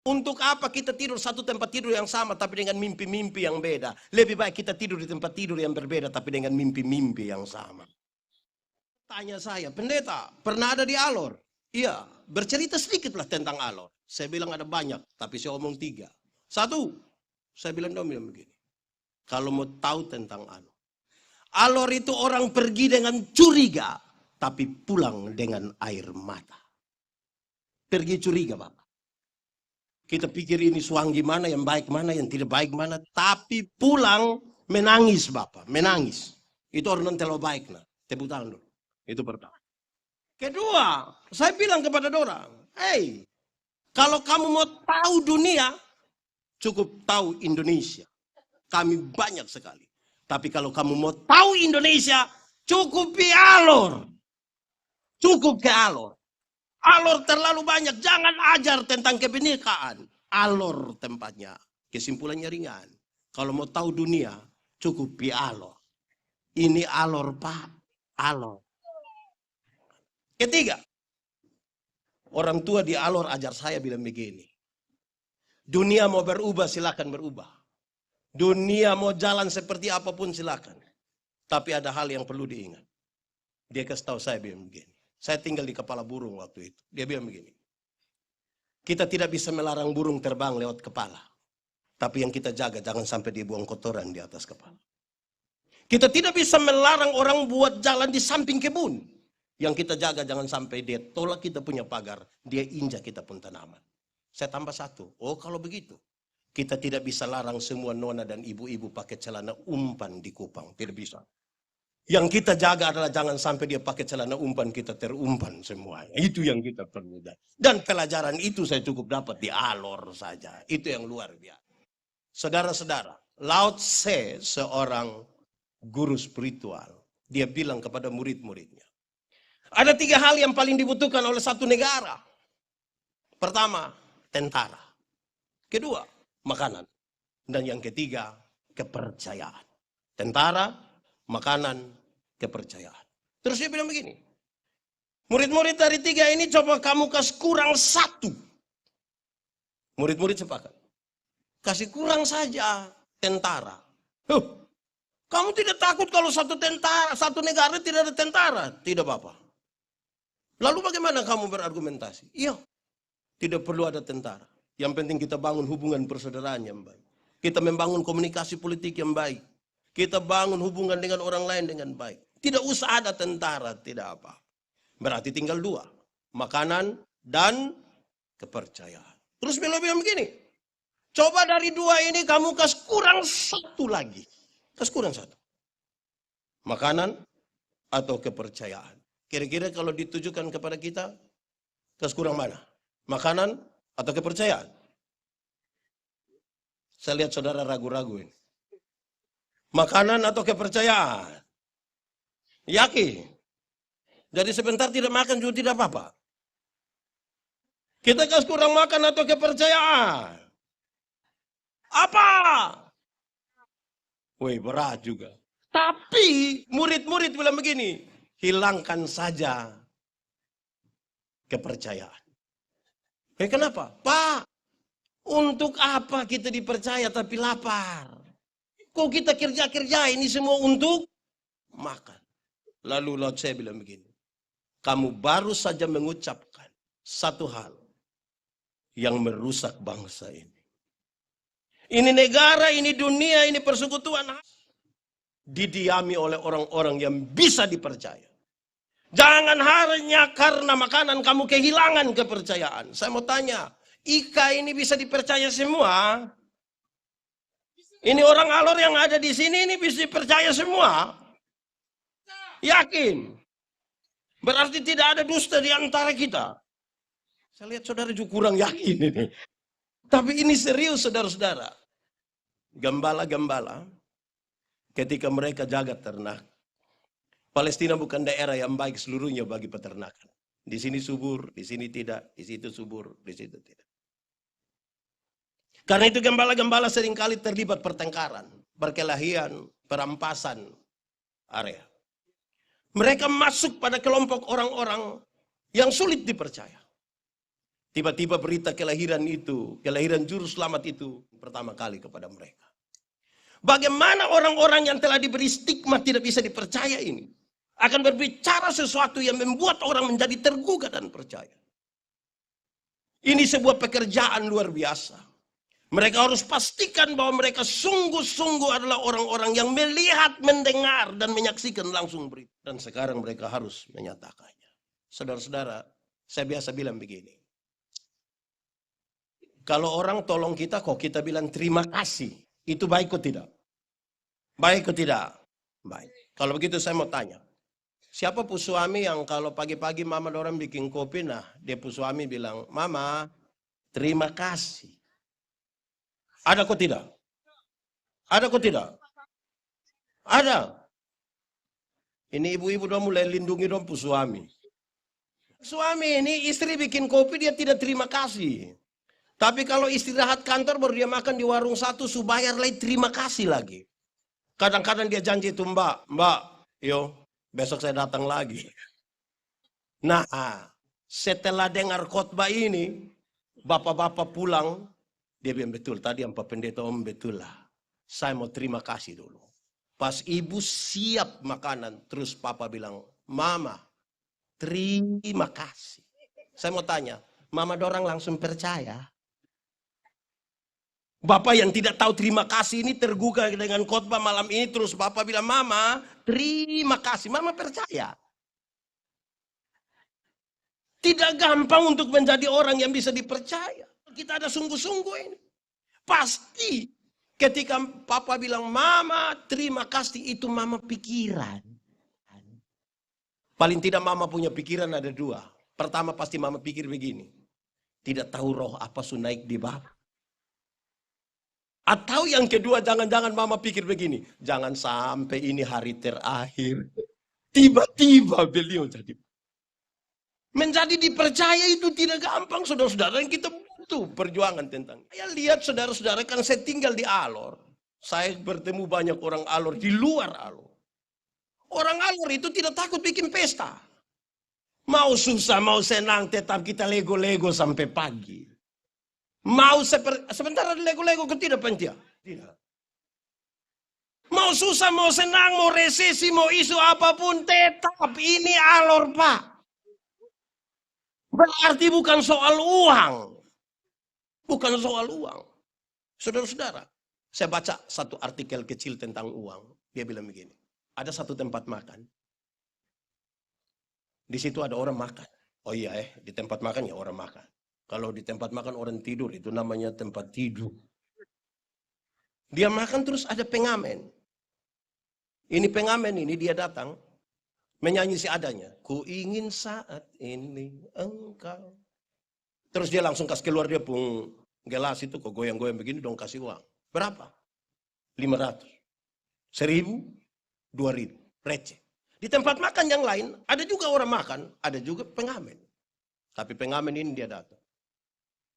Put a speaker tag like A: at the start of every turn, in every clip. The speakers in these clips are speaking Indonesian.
A: Untuk apa kita tidur satu tempat tidur yang sama tapi dengan mimpi-mimpi yang beda? Lebih baik kita tidur di tempat tidur yang berbeda tapi dengan mimpi-mimpi yang sama. Tanya saya, pendeta, pernah ada di Alor? Iya, bercerita sedikitlah tentang Alor. Saya bilang ada banyak, tapi saya omong 3. 1, saya bilang begini. Kalau mau tahu tentang Alor. Alor itu orang pergi dengan curiga, tapi pulang dengan air mata. Pergi curiga, Bapak. Kita pikir ini suanggi mana, yang baik mana, yang tidak baik mana. Tapi pulang menangis, Bapak. Menangis. Itu orang terlalu baik. Nah. Tepuk tangan dulu. Itu pertama. Kedua, saya bilang kepada orang, hey, kalau kamu mau tahu dunia, cukup tahu Indonesia. Kami banyak sekali. Tapi kalau kamu mau tahu Indonesia, cukup ke Alor. Cukup ke Alor. Alor terlalu banyak. Jangan ajar tentang kebinekaan. Alor tempatnya. Kesimpulannya ringan. Kalau mau tahu dunia, cukup di Alor. Ini Alor, Pak. Alor. Ketiga. Orang tua di Alor ajar saya bilang begini. Dunia mau berubah, silakan berubah. Dunia mau jalan seperti apapun, silakan. Tapi ada hal yang perlu diingat. Dia kasih tahu saya bilang begini. Saya tinggal di kepala burung waktu itu. Dia bilang begini. Kita tidak bisa melarang burung terbang lewat kepala. Tapi yang kita jaga jangan sampai dia buang kotoran di atas kepala. Kita tidak bisa melarang orang buat jalan di samping kebun. Yang kita jaga jangan sampai dia tolak kita punya pagar. Dia injak kita pun tanaman. Saya tambah 1. Oh kalau begitu. Kita tidak bisa larang semua nona dan ibu-ibu pakai celana umpan di Kupang. Tidak bisa. Yang kita jaga adalah jangan sampai dia pakai celana umpan, kita terumpan semuanya. Itu yang kita perlu. Dan pelajaran itu saya cukup dapat di Alor saja. Itu yang luar biasa. Saudara-saudara, Lao Tse seorang guru spiritual. Dia bilang kepada murid-muridnya. Ada 3 hal yang paling dibutuhkan oleh satu negara. Pertama, tentara. Kedua, makanan. Dan yang ketiga, kepercayaan. Tentara, makanan, kepercayaan. Terus dia bilang begini. Murid-murid dari 3 ini coba kamu kasih kurang 1. Murid-murid sepakat. Kasih kurang saja tentara. Kamu tidak takut kalau satu negara tidak ada tentara? Tidak Bapak. Lalu bagaimana kamu berargumentasi? Iya, tidak perlu ada tentara. Yang penting kita bangun hubungan persaudaraan yang baik. Kita membangun komunikasi politik yang baik. Kita bangun hubungan dengan orang lain dengan baik. Tidak usah ada tentara, tidak apa. Berarti tinggal 2. Makanan dan kepercayaan. Terus beliau bilang begini. Coba dari 2 ini kamu kasih kurang 1 lagi. Kasih kurang 1. Makanan atau kepercayaan. Kira-kira kalau ditujukan kepada kita, kasih kurang mana? Makanan atau kepercayaan? Saya lihat saudara ragu-ragu ini. Makanan atau kepercayaan? Yakin? Jadi sebentar tidak makan juga tidak apa-apa. Kita kasih kurang makan atau kepercayaan? Apa? Wih, berat juga. Tapi murid-murid bilang begini, hilangkan saja kepercayaan. Kenapa? Pak, untuk apa kita dipercaya tapi lapar? Kok kita kerja-kerja ini semua untuk makan? Lalu Lao Tse bilang begini, kamu baru saja mengucapkan satu hal yang merusak bangsa ini. Ini negara, ini dunia, ini persekutuan didiami oleh orang-orang yang bisa dipercaya. Jangan hanya karena makanan kamu kehilangan kepercayaan. Saya mau tanya, Ika ini bisa dipercaya semua? Ini orang Alor yang ada di sini ini bisa dipercaya semua? Yakin? Berarti tidak ada dusta di antara kita. Saya lihat saudara juga kurang yakin ini. Tapi ini serius saudara-saudara. Gembala-gembala ketika mereka jaga ternak. Palestina bukan daerah yang baik seluruhnya bagi peternakan. Di sini subur, di sini tidak, di situ subur, di situ tidak. Karena itu gembala-gembala seringkali terlibat pertengkaran, perkelahian, perampasan area. Mereka masuk pada kelompok orang-orang yang sulit dipercaya. Tiba-tiba berita kelahiran itu, kelahiran juru selamat itu pertama kali kepada mereka. Bagaimana orang-orang yang telah diberi stigma tidak bisa dipercaya ini akan berbicara sesuatu yang membuat orang menjadi tergugah dan percaya. Ini sebuah pekerjaan luar biasa. Mereka harus pastikan bahwa mereka sungguh-sungguh adalah orang-orang yang melihat, mendengar, dan menyaksikan langsung berita. Dan sekarang mereka harus menyatakannya. Saudara-saudara, saya biasa bilang begini. Kalau orang tolong kita, kok kita bilang terima kasih. Itu baik atau tidak? Baik atau tidak? Baik. Kalau begitu saya mau tanya. Siapa pu suami yang kalau pagi-pagi mama dorang bikin kopi, nah dia pu suami bilang, Mama, terima kasih. Ada kok tidak? Ada kok tidak? Ada. Ini ibu-ibu dong mulai lindungi dong pu suami. Suami ini istri bikin kopi dia tidak terima kasih. Tapi kalau istirahat kantor baru dia makan di warung satu, bayar lagi terima kasih lagi. Kadang-kadang dia janji itu, Mbak, yo besok saya datang lagi. Nah, setelah dengar khotbah ini, bapak-bapak pulang, dia bilang betul, tadi Pak Pendeta Om betul lah. Saya mau terima kasih dulu. Pas ibu siap makanan, terus papa bilang, Mama, terima kasih. Saya mau tanya, Mama dorang langsung percaya? Bapak yang tidak tahu terima kasih ini tergugah dengan khotbah malam ini. Terus Bapak bilang, Mama, terima kasih. Mama percaya. Tidak gampang untuk menjadi orang yang bisa dipercaya. Kita ada sungguh-sungguh ini. Pasti ketika Papa bilang, Mama, terima kasih, itu Mama pikiran. Paling tidak Mama punya pikiran ada dua. Pertama pasti Mama pikir begini. Tidak tahu roh apa su naik di Bapak. Atau yang kedua, jangan-jangan Mama pikir begini. Jangan sampai ini hari terakhir. Tiba-tiba beliau jadi. Menjadi dipercaya itu tidak gampang, saudara-saudara. Yang kita butuh perjuangan tentang. Saya lihat saudara-saudara, kan saya tinggal di Alor. Saya bertemu banyak orang Alor di luar Alor. Orang Alor itu tidak takut bikin pesta. Mau susah, mau senang, tetap kita lego-lego sampai pagi. Mau sebentar ada lego-lego ke tidak pentia? Tidak. Mau susah, mau senang, mau resesi, mau isu apapun, tetap ini Alor, Pak. Berarti bukan soal uang. Bukan soal uang. Saudara-saudara, saya baca satu artikel kecil tentang uang. Dia bilang begini, ada satu tempat makan. Di situ ada orang makan. Oh iya di tempat makan ya orang makan. Kalau di tempat makan orang tidur, itu namanya tempat tidur. Dia makan terus ada pengamen. Ini pengamen ini dia datang, menyanyi seadanya. Ku ingin saat ini engkau. Terus dia langsung kasih keluar dia pun gelas itu, kok goyang-goyang begini dong kasih uang. Berapa? 500. 1.000, 2.000. Receh. Di tempat makan yang lain, ada juga orang makan, ada juga pengamen. Tapi pengamen ini dia datang.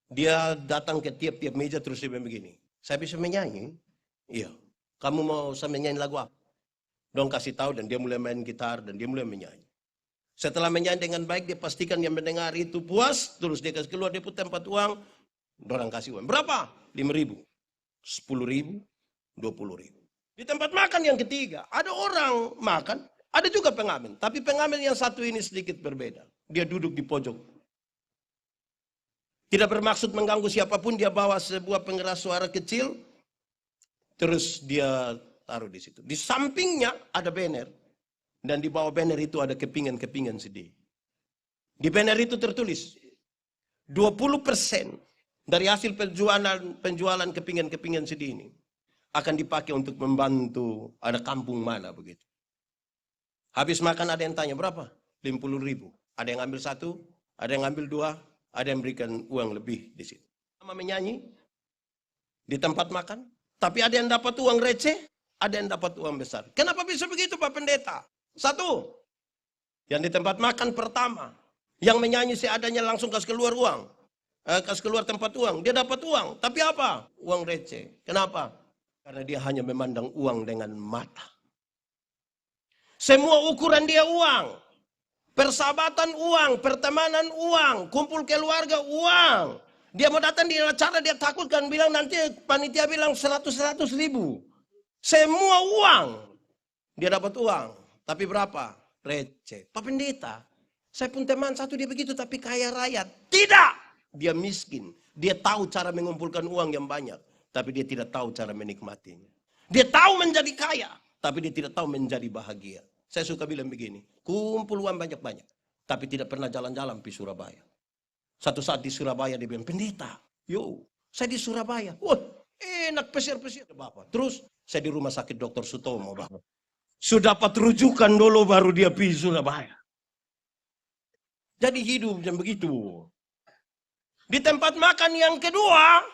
A: Dia datang ke tiap-tiap meja terus dia begini. Saya bisa menyanyi? Iya. Kamu mau saya menyanyi lagu apa? Dong kasih tahu dan dia mulai main gitar dan dia mulai menyanyi. Setelah menyanyi dengan baik dia pastikan yang mendengar itu puas. Terus dia kasih keluar dia pun tempat uang. Dorang kasih uang. Berapa? 5.000. 10.000. 20.000. Di tempat makan yang ketiga. Ada orang makan. Ada juga pengamen. Tapi pengamen yang satu ini sedikit berbeda. Dia duduk di pojok. Tidak bermaksud mengganggu siapapun, dia bawa sebuah pengeras suara kecil, terus dia taruh di situ. Di sampingnya ada banner, dan di bawah banner itu ada kepingan-kepingan sedih. Di banner itu tertulis, 20% dari hasil penjualan kepingan-kepingan sedih ini akan dipakai untuk membantu ada kampung mana begitu. Habis makan ada yang tanya, berapa? 50.000. Ada yang ambil satu, ada yang ambil dua, ada yang berikan uang lebih di situ. Sama menyanyi di tempat makan, tapi ada yang dapat uang receh, ada yang dapat uang besar. Kenapa bisa begitu Pak Pendeta? Satu, yang di tempat makan pertama, yang menyanyi seadanya langsung kasih keluar uang, kasih keluar tempat uang, dia dapat uang. Tapi apa? Uang receh. Kenapa? Karena dia hanya memandang uang dengan mata. Semua ukuran dia uang. Persahabatan uang, pertemanan uang, kumpul keluarga uang. Dia mau datang di acara, dia takut kan, bilang nanti panitia bilang 100 ribu. Semua uang. Dia dapat uang. Tapi berapa? Receh. Pak Pendeta, saya pun teman satu dia begitu tapi kaya raya. Tidak. Dia miskin. Dia tahu cara mengumpulkan uang yang banyak. Tapi dia tidak tahu cara menikmatinya. Dia tahu menjadi kaya. Tapi dia tidak tahu menjadi bahagia. Saya suka bilang begini. Kumpul uang banyak-banyak. Tapi tidak pernah jalan-jalan di Surabaya. Satu saat di Surabaya dia bilang, pendeta, yo, saya di Surabaya. Wah, enak pesir-pesir Bapak. Terus saya di rumah sakit Dr. Sutomo, Bapak. Sudah dapat rujukan dulu baru dia pergi Surabaya. Jadi hidup yang begitu. Di tempat makan yang kedua,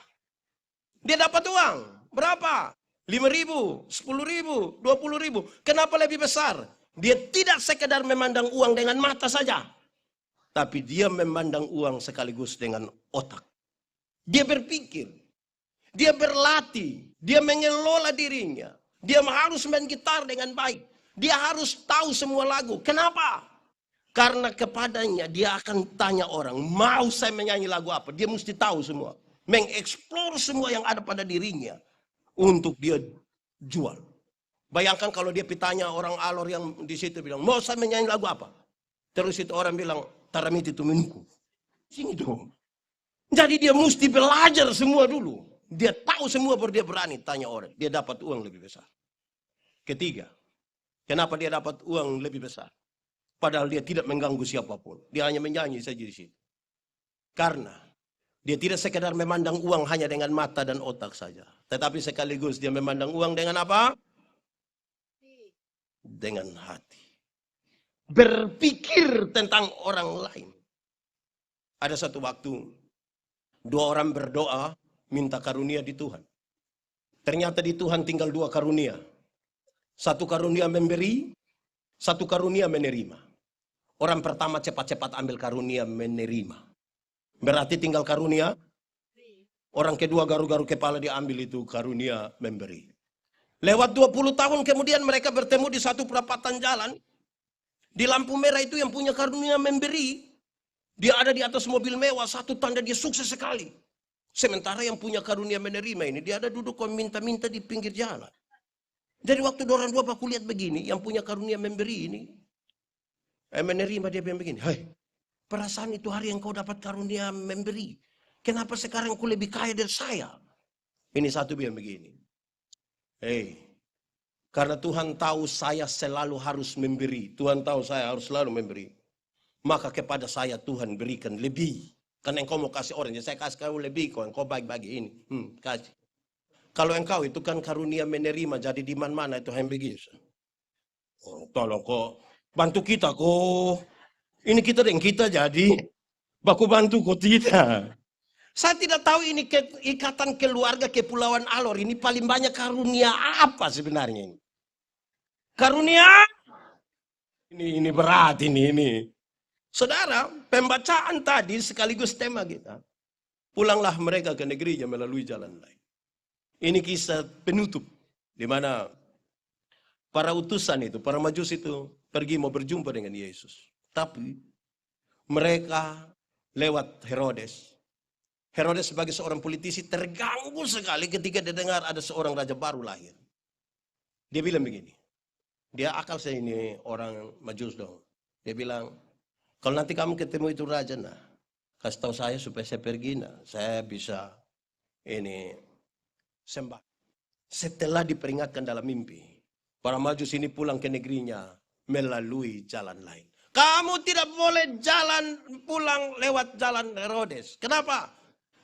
A: dia dapat uang. Berapa? 5.000, 10.000, 20.000. Kenapa lebih besar? Dia tidak sekedar memandang uang dengan mata saja. Tapi dia memandang uang sekaligus dengan otak. Dia berpikir. Dia berlatih. Dia mengelola dirinya. Dia harus main gitar dengan baik. Dia harus tahu semua lagu. Kenapa? Karena kepadanya dia akan tanya orang. Mau saya menyanyi lagu apa? Dia mesti tahu semua. Mengeksplor semua yang ada pada dirinya. Untuk dia jual. Bayangkan kalau dia pitanya orang alor yang di situ bilang. Mau saya menyanyi lagu apa? Terus itu orang bilang. Taramiti tumenku. Sini dong. Jadi dia mesti belajar semua dulu. Dia tahu semua baru dia berani tanya orang. Dia dapat uang lebih besar. Ketiga. Kenapa dia dapat uang lebih besar? Padahal dia tidak mengganggu siapapun. Dia hanya menyanyi saja di situ. Karena dia tidak sekedar memandang uang hanya dengan mata dan otak saja. Tetapi sekaligus dia memandang uang dengan apa? Dengan hati. Berpikir tentang orang lain. Ada satu waktu, 2 orang berdoa minta karunia di Tuhan. Ternyata di Tuhan tinggal 2 karunia. 1 karunia memberi, 1 karunia menerima. Orang pertama cepat-cepat ambil karunia menerima. Berarti tinggal karunia. Orang kedua garu-garu kepala diambil itu karunia memberi. Lewat 20 tahun kemudian mereka bertemu di satu perapatan jalan. Di lampu merah itu yang punya karunia memberi. Dia ada di atas mobil mewah. Satu tanda dia sukses sekali. Sementara yang punya karunia menerima ini. Dia ada duduk minta-minta di pinggir jalan. Jadi waktu orang dua aku lihat begini. Yang punya karunia memberi ini. Menerima dia bilang begini. Hai, perasaan itu hari yang kau dapat karunia memberi. Kenapa sekarang kau lebih kaya dari saya? Ini satu bilang begini. Hei. Karena Tuhan tahu saya selalu harus memberi. Tuhan tahu saya harus selalu memberi. Maka kepada saya Tuhan berikan lebih. Karena engkau mau kasih orang. Jadi saya kasih kau lebih. Engkau baik-baik ini. Kasih. Kalau engkau itu kan karunia menerima. Jadi di mana-mana itu yang begitu. Oh, tolong kok. Bantu kita kok. Ini kita dan kita jadi. Baku bantu kok tidak. Saya tidak tahu ini ikatan keluarga Kepulauan Alor. Ini paling banyak karunia apa sebenarnya ini. Karunia ini berat ini. Saudara, pembacaan tadi sekaligus tema kita. Pulanglah mereka ke negerinya melalui jalan lain. Ini kisah penutup di mana para utusan itu, para majus itu pergi mau berjumpa dengan Yesus. Tapi mereka lewat Herodes. Herodes sebagai seorang politisi terganggu sekali ketika dia dengar ada seorang raja baru lahir. Dia bilang begini. Dia akal saya ini orang majus dong. Dia bilang, kalau nanti kamu ketemu itu raja, nah, kasih tahu saya supaya saya pergi, nah, saya bisa ini sembah. Setelah diperingatkan dalam mimpi, para majus ini pulang ke negerinya melalui jalan lain. Kamu tidak boleh pulang lewat jalan Herodes. Kenapa?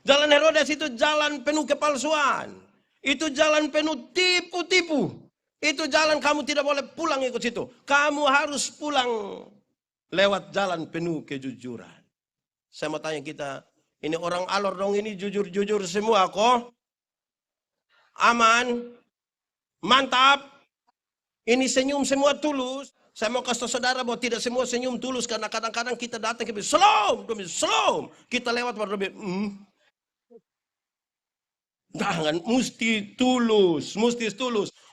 A: Jalan Herodes itu jalan penuh kepalsuan. Itu jalan penuh tipu-tipu. Itu jalan kamu tidak boleh pulang ikut situ. Kamu harus pulang lewat jalan penuh kejujuran. Saya mau tanya kita, ini orang Alor dong ini jujur-jujur semua kok? Aman? Mantap? Ini senyum semua tulus? Saya mau kasih saudara bahwa tidak semua senyum tulus. Karena kadang-kadang kita datang ke Shalom, Shalom. Kita lewat baru Jangan, mesti tulus,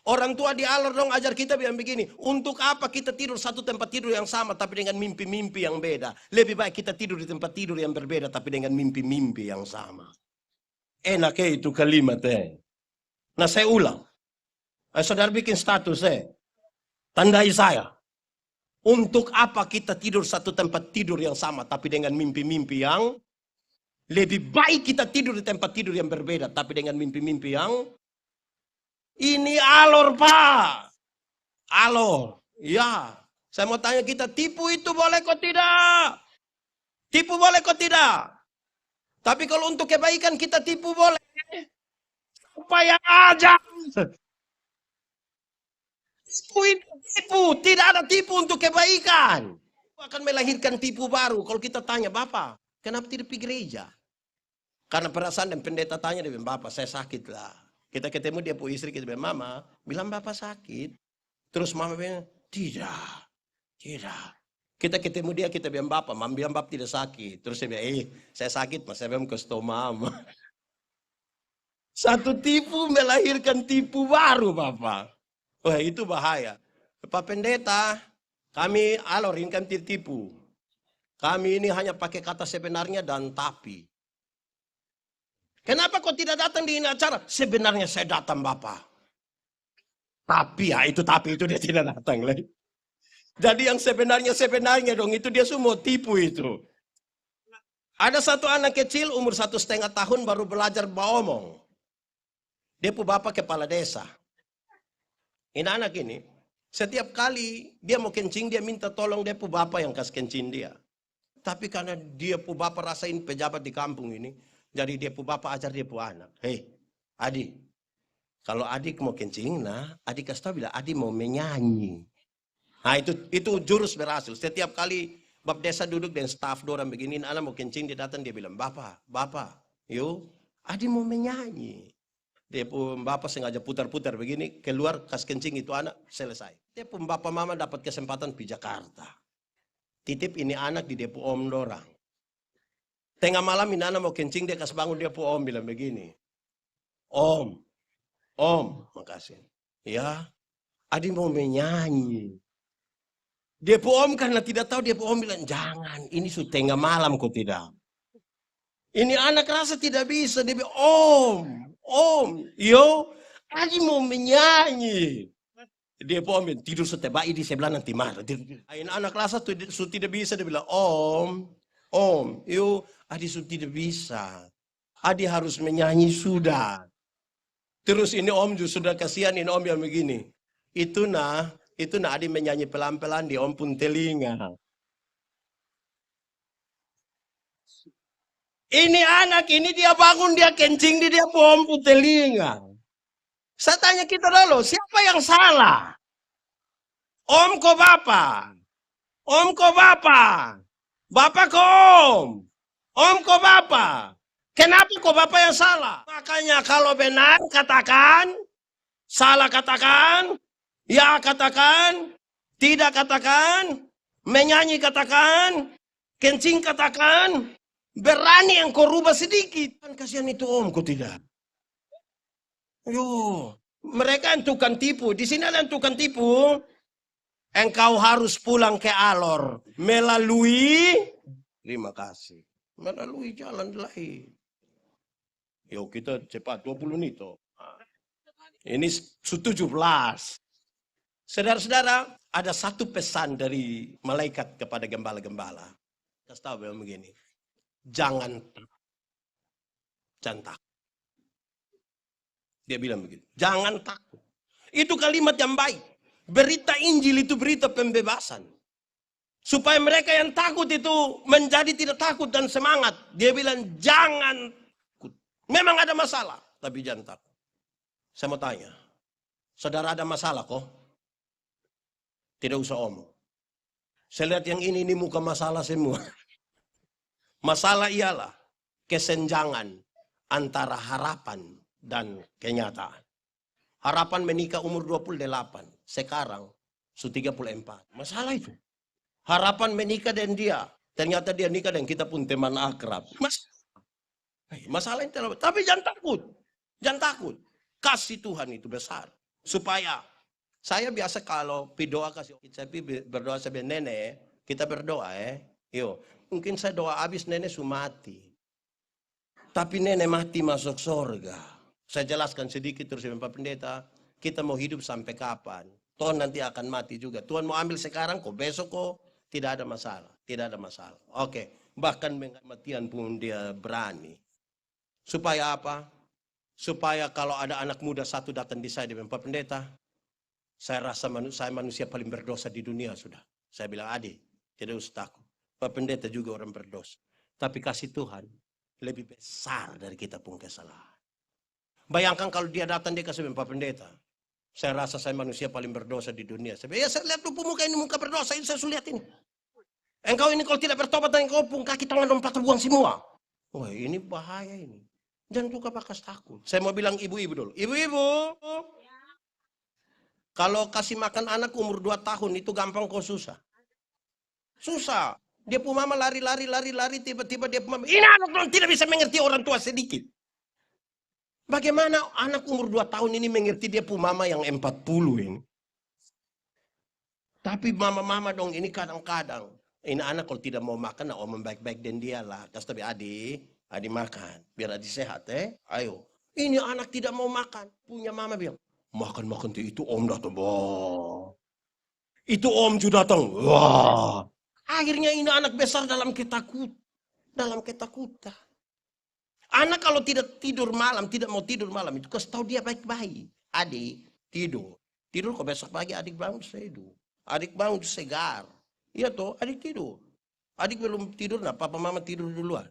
A: Orang tua di Alor dong ajar kita bilang begini, untuk apa kita tidur satu tempat tidur yang sama tapi dengan mimpi-mimpi yang beda. Lebih baik kita tidur di tempat tidur yang berbeda tapi dengan mimpi-mimpi yang sama. Enak itu kalimat Nah saya ulang. Saudara bikin status tandai saya. Untuk apa kita tidur satu tempat tidur yang sama tapi dengan mimpi-mimpi yang lebih baik kita tidur di tempat tidur yang berbeda tapi dengan mimpi-mimpi yang ini Alor, Pak. Alor. Ya. Saya mau tanya kita, tipu itu boleh kok tidak? Tipu boleh kok tidak? Tapi kalau untuk kebaikan kita tipu boleh. Supaya aja. Tipu itu tipu. Tidak ada tipu untuk kebaikan. Akan melahirkan tipu baru. Kalau kita tanya, Bapak, kenapa tidak pergi gereja? Karena perasaan dan pendeta tanya, dia bilang, Bapak saya sakit lah. Kita ketemu dia pu istri, kita bilang, Mama, bilang Bapak sakit. Terus Mama bilang, tidak. Kita ketemu dia, kita bilang Bapak, Mama bilang Bapak tidak sakit. Terus dia bilang, saya sakit, Mas, saya bilang kasih Mama. Satu tipu melahirkan tipu baru, Bapak. Wah, itu bahaya. Pak Pendeta, kami Alor ini kan tipu. Kami ini hanya pakai kata sebenarnya dan tapi. Kenapa kok tidak datang di ini acara? Sebenarnya saya datang, Bapak. Tapi itu dia tidak datang lagi. Jadi yang sebenarnya dong, itu dia semua tipu itu. Ada satu anak kecil umur 1,5 tahun baru belajar ngomong. Dia pu bapak kepala desa. Ini anak ini, setiap kali dia mau kencing, dia minta tolong dia pu bapak yang kasih kencing dia. Tapi karena dia pu bapak rasain pejabat di kampung ini, jadi dia pu bapak ajar dia pu anak. Hei, Adi, kalau adik mau kencing, nah adik kasih tahu bilang adik mau menyanyi. Nah itu jurus berhasil. Setiap kali bab desa duduk dan staf dorang begini, anak mau kencing, dia datang dia bilang, Bapak, yuk, adik mau menyanyi. Dia pun bapak sengaja putar-putar begini, keluar kas kencing itu anak, selesai. Dia pun bapak mama dapat kesempatan pergi Jakarta. Titip ini anak di depo om dorang. Tengah malam ini anak mau kencing, dia kas bangun dia pun om bilang begini. Om, makasih. Ya, adik mau menyanyi. Dia pun om karena tidak tahu, dia pun om bilang, jangan, ini sudah tengah malam kok tidak. Ini anak rasa tidak bisa, dia bilang, Om, yo, adik mau menyanyi. Dia pun om tidur setebak di sebelah nanti marah. Ini anak rasa sudah tidak bisa, dia bilang, Om, yo, adik sudah tidak bisa. Adik harus menyanyi sudah. Terus ini om juga sudah kasihan, ini om yang begini. Itu nah adik menyanyi pelan-pelan di om pun telinga. Ini anak ini dia bangun, dia kencing di dia pun om pun telinga. Saya tanya kita dulu, siapa yang salah? Om ko bapak? Om ko bapak? Bapak ko om? Om ko bapak? Kenapa kok bapak yang salah? Makanya kalau benar katakan, salah katakan, ya katakan, tidak katakan, menyanyi katakan, kencing katakan, berani yang kau rubah sedikit. Kan kasihan itu om, kok tidak? Yo, mereka yang tukang tipu. Di sini ada yang tukang tipu. Engkau harus pulang ke Alor melalui, terima kasih, melalui jalan lain. Yo kita cepat 20 menit. Ini 17. Saudara-saudara, ada satu pesan dari malaikat kepada gembala-gembala. Kasih tahu memang begini. Jangan takut. Dia bilang begitu. Jangan takut. Itu kalimat yang baik. Berita Injil itu berita pembebasan. Supaya mereka yang takut itu menjadi tidak takut dan semangat. Dia bilang jangan takut. Memang ada masalah, tapi jangan takut. Saya mau tanya, saudara ada masalah kok? Tidak usah omong. Saya lihat yang ini muka masalah semua. Masalah ialah kesenjangan antara harapan dan kenyataan. Harapan menikah umur 28, sekarang sudah 34. Masalah itu. Harapan menikah dan dia, ternyata dia nikah dan kita pun teman akrab. Masalah itu, tapi jangan takut. Jangan takut. Kasih Tuhan itu besar. Supaya saya biasa kalau berdoa kasih saya berdoa sambil nenek, kita berdoa yo. Mungkin saya doa habis nenek sudah mati. Tapi nenek mati masuk surga. Saya jelaskan sedikit terus Pak Pendeta, kita mau hidup sampai kapan? Tuhan nanti akan mati juga. Tuhan mau ambil sekarang kok, besok kok, tidak ada masalah. Tidak ada masalah. Oke, bahkan kematian pun dia berani. Supaya apa? Supaya kalau ada anak muda satu datang di saya, Pak Pendeta, saya rasa saya manusia paling berdosa di dunia sudah. Saya bilang, adik, tidak usah takut. Pak Pendeta juga orang berdosa. Tapi kasih Tuhan lebih besar dari kita pun kesalahan. Bayangkan kalau dia datang dia kasih Pak Pendeta. Saya rasa saya manusia paling berdosa di dunia. Saya lihat tuh muka ini muka berdosa ini saya sudah lihat ini. Engkau ini kalau tidak bertobat engkau pun kaki tangan lompat terbuang semua. Wah ini bahaya ini. Jangan juga bakas takut. Saya mau bilang ibu-ibu dulu. Ibu-ibu. Kalau kasih makan anak umur 2 tahun itu gampang kok susah. Susah. Dia pun mama lari, tiba-tiba dia pun mama, ini anak tidak bisa mengerti orang tua sedikit. Bagaimana anak umur 2 tahun ini mengerti dia pun mama yang 40 ini. Tapi mama-mama dong ini kadang-kadang. Ini anak kalau tidak mau makan, om baik-baik dan dia lah. Tapi adik makan. Biar adik sehat Ayo. Ini anak tidak mau makan. Punya mama bilang, makan itu om datang. Wah. Itu om juga datang. Wah. Akhirnya ini anak besar dalam ketakutan. Anak kalau tidak tidur malam, tidak mau tidur malam itu kasih tahu dia baik-baik. Adik tidur kok besok pagi adik bangun seduh. Adik bangun segar. Iya toh, adik tidur. Adik belum tidur, nah papa mama tidur duluan.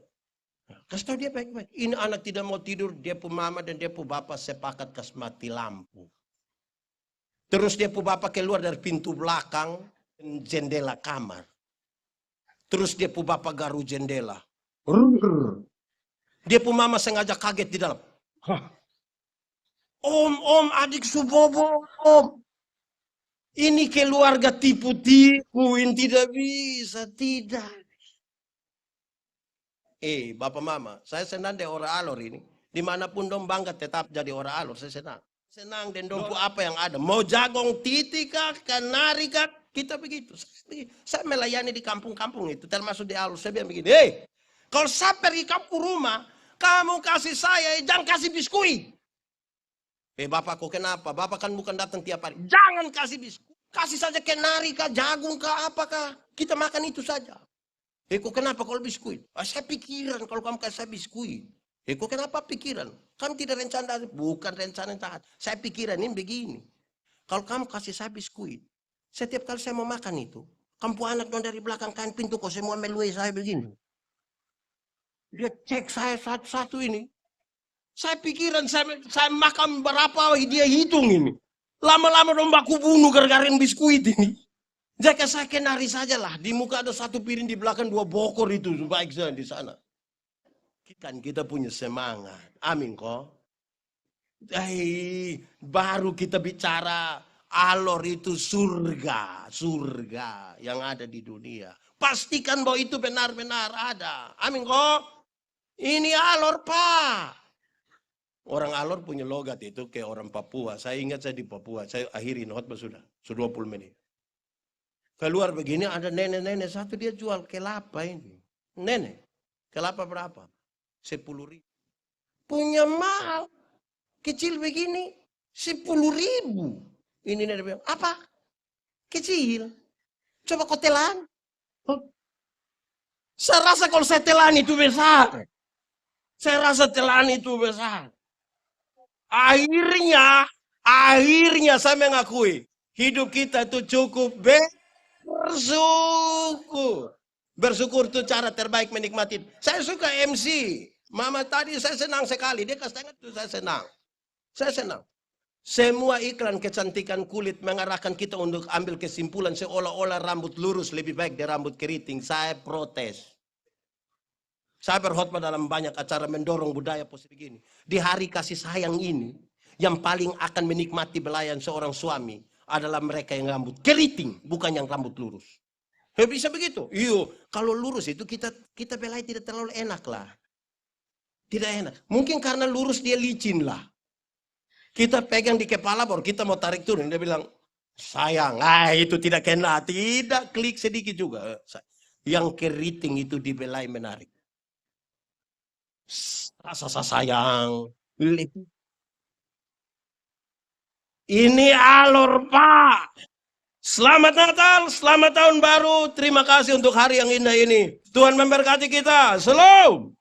A: Kasih tahu dia baik-baik. Ini anak tidak mau tidur, dia pun mama dan dia pun bapak sepakat kasih mati lampu. Terus dia pun bapak keluar dari pintu belakang jendela kamar. Terus dia pun bapak garu jendela. Dia pun mama sengaja kaget di dalam. Om, adik subobo, om. Ini keluarga tipu-tipu, ini tidak bisa, tidak. Bapak mama, saya senang deh orang alor ini. Dimanapun dong bangga tetap jadi orang alor, saya senang. Senang dan dong apa yang ada. Mau jagong titika, kanari kah, kita begitu. Saya melayani di kampung-kampung itu, termasuk di alor. Saya bilang begini, kalau saya pergi kampung rumah, kamu kasih saya, jangan kasih biskuit. Bapak kok kenapa? Bapak kan bukan datang tiap hari. Jangan kasih biskuit. Kasih saja kenari kah, jagung kah, apakah. Kita makan itu saja. Kok kenapa kalau biskuit? Saya pikiran kalau kamu kasih saya biskuit. Kok kenapa pikiran? Kamu tidak rencana, bukan rencana taat. Saya pikiran ini begini. Kalau kamu kasih saya biskuit, setiap kali saya mau makan itu, kamu anak dari belakang kan pintu kok semua meluai saya begini. Dia cek saya satu-satu ini. Saya pikiran saya makan berapa dia hitung ini. Lama-lama dong baku bunuh gara-gara biskuit ini. Jadi saya kenari saja lah. Di muka ada satu piring, di belakang 2 bokor itu. Baik saja di sana. Kan kita punya semangat. Amin kok. Baru kita bicara alor itu surga. Surga yang ada di dunia. Pastikan bahwa itu benar-benar ada. Amin kok. Ini alor pak. Orang alor punya logat itu kayak orang Papua. Saya ingat saya di Papua. Saya akhiri khotbah sudah 20 menit. Keluar begini ada nenek-nenek satu dia jual kelapa ini. Nenek, kelapa berapa? 10.000. Punya mahal. Kecil begini 10.000. Ini nenek bilang, apa? Kecil. Coba kau telan. Saya rasa kalau saya telan itu besar. Saya rasa telan itu besar. Akhirnya saya mengakui hidup kita itu cukup bersyukur. Bersyukur itu cara terbaik menikmati. Saya suka MC. Mama tadi saya senang sekali. Dia kasih tangan itu saya senang. Saya senang. Semua iklan kecantikan kulit mengarahkan kita untuk ambil kesimpulan seolah-olah rambut lurus lebih baik dari rambut keriting. Saya protes. Saya berkhotbah dalam banyak acara mendorong budaya positif begini. Di hari kasih sayang ini, yang paling akan menikmati belayan seorang suami adalah mereka yang rambut keriting, bukan yang rambut lurus. Bisa begitu? Iya, kalau lurus itu kita belai tidak terlalu enak lah. Tidak enak. Mungkin karena lurus dia licin lah. Kita pegang di kepala baru kita mau tarik turun. Dia bilang, sayang, itu tidak kena. Tidak, klik sedikit juga. Yang keriting itu dibelai menarik. Rasa sayang. Ini alur, Pak. Selamat Natal, selamat tahun baru. Terima kasih untuk hari yang indah ini. Tuhan memberkati kita. Shalom.